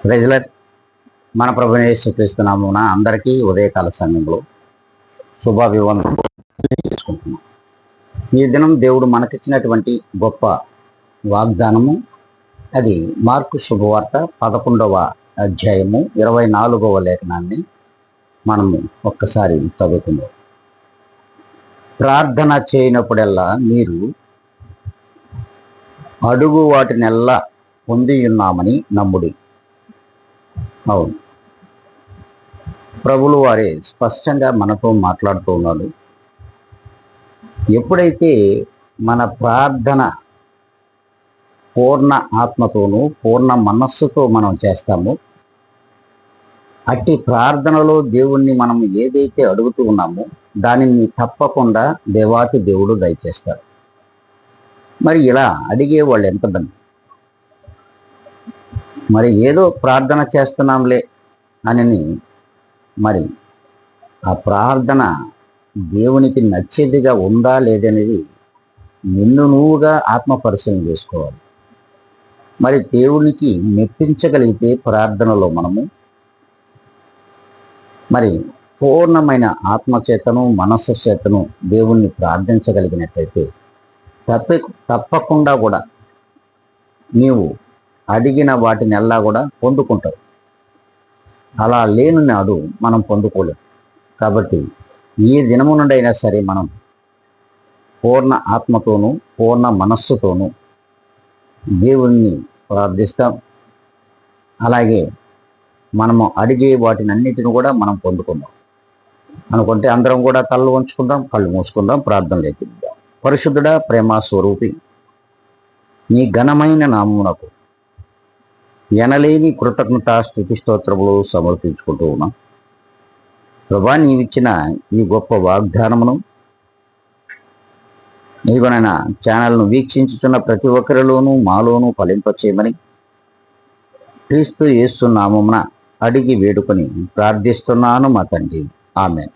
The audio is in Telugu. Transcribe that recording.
ప్రైజ్లార్డ్. మన ప్రభువైన యేసుక్రీస్తు నామమున అందరికీ ఉదయకాల సమయంలో శుభాభివందనలు తెలియజేసుకుంటున్నాం. ఈ దినం దేవుడు మనకిచ్చినటువంటి గొప్ప వాగ్దానము, అది మార్కు శుభవార్త 11వ అధ్యాయము 24వ లేఖనాన్ని మనము ఒక్కసారి చదువుకుందాం. ప్రార్థన చేయనప్పుడల్లా మీరు అడుగు వాటినెల్లా పొంది ఉన్నామని నమ్ముడి. అవును, ప్రభులు వారే స్పష్టంగా మనతో మాట్లాడుతూ ఉన్నాడు. ఎప్పుడైతే మన ప్రార్థన పూర్ణ ఆత్మతోనూ పూర్ణ మనస్సుతో మనం చేస్తామో, అట్టి ప్రార్థనలో దేవుణ్ణి మనం ఏదైతే అడుగుతూ ఉన్నామో దానిని తప్పకుండా దేవాతి దేవుడు దయచేస్తాడు. మరి ఇలా అడిగే వాళ్ళు ఎంతమంది? మరి ఏదో ప్రార్థన చేస్తున్నాంలే అని మరి ఆ ప్రార్థన దేవునికి నచ్చేదిగా ఉందా లేదనేది నిన్ను నువ్వుగా ఆత్మ పరిశీలన చేసుకోవాలి. మరి దేవునికి మెప్పించగలిగితే ప్రార్థనలో మనము మరి పూర్ణమైన ఆత్మచేతను మనస్సు చేతను దేవుణ్ణి ప్రార్థించగలిగినట్లయితే తప్పకుండా కూడా నీవు అడిగిన వాటినెల్లా కూడా పొందుకుంటావు. అలా లేని నాడు మనం పొందుకోలేము. కాబట్టి ఈ దినము నుండి అయినా సరే మనం పూర్ణ ఆత్మతోనూ పూర్ణ మనస్సుతోనూ దేవుణ్ణి ప్రార్థిస్తాం. అలాగే మనము అడిగే వాటినన్నిటిని కూడా మనం పొందుకుందాం అనుకుంటే అందరం కూడా తలలు వంచుకుందాం, కళ్ళు మూసుకుందాం, ప్రార్థనలోకి వెళ్దాం. పరిశుద్ధుడా, ప్రేమ స్వరూపి, నీ ఘనమైన నామమునకు ఎనలేని కృతజ్ఞత స్తుతి స్తోత్రములు సమర్పించుకుంటూ ఉన్నాం. ప్రభా, నీవిచ్చిన ఈ గొప్ప వాగ్దానమును నీవనైనా ఛానల్ను వీక్షించుతున్న ప్రతి ఒక్కరిలోనూ మాలోనూ ఫలింపచేయమని క్రీస్తు యేసు నామమున అడిగి వేడుకొని ప్రార్థిస్తున్నాను మా తండ్రి. ఆమేన్.